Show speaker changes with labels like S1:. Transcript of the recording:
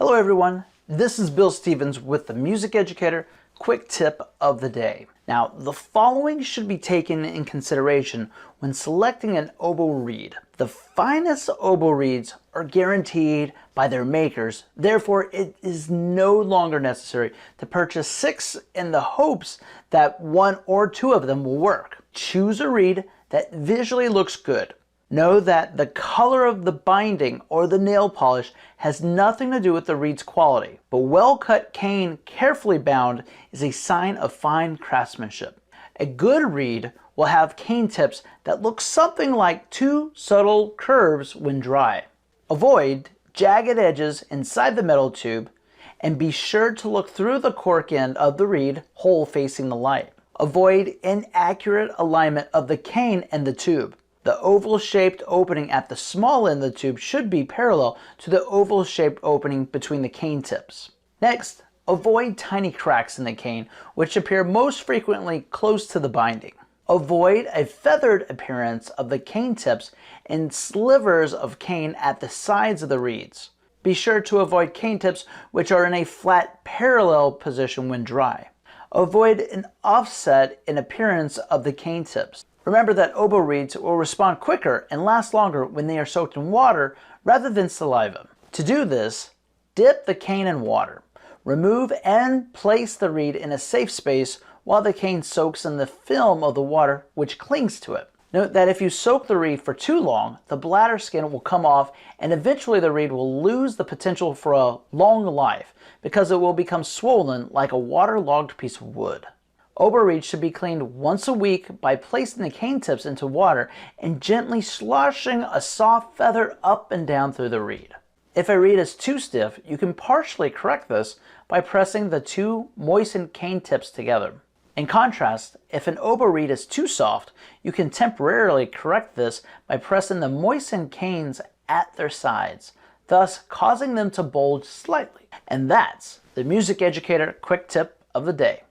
S1: Hello everyone, this is Bill Stevens with the Music Educator Quick Tip of the Day. Now, the following should be taken in consideration when selecting an oboe reed. The finest oboe reeds are guaranteed by their makers, therefore it is no longer necessary to purchase 6 in the hopes that 1 or 2 of them will work. Choose a reed that visually looks good. Know that the color of the binding or the nail polish has nothing to do with the reed's quality, but well-cut cane carefully bound is a sign of fine craftsmanship. A good reed will have cane tips that look something like 2 subtle curves when dry. Avoid jagged edges inside the metal tube and be sure to look through the cork end of the reed hole facing the light. Avoid inaccurate alignment of the cane and the tube. The oval-shaped opening at the small end of the tube should be parallel to the oval-shaped opening between the cane tips. Next, avoid tiny cracks in the cane, which appear most frequently close to the binding. Avoid a feathered appearance of the cane tips and slivers of cane at the sides of the reeds. Be sure to avoid cane tips which are in a flat parallel position when dry. Avoid an offset in appearance of the cane tips. Remember that oboe reeds will respond quicker and last longer when they are soaked in water rather than saliva. To do this, dip the cane in water. Remove and place the reed in a safe space while the cane soaks in the film of the water which clings to it. Note that if you soak the reed for too long, the bladder skin will come off and eventually the reed will lose the potential for a long life because it will become swollen like a waterlogged piece of wood. Oboe reeds should be cleaned once a week by placing the cane tips into water and gently sloshing a soft feather up and down through the reed. If a reed is too stiff, you can partially correct this by pressing the 2 moistened cane tips together. In contrast, if an oboe reed is too soft, you can temporarily correct this by pressing the moistened canes at their sides, thus causing them to bulge slightly. And that's the Music Educator Quick Tip of the Day.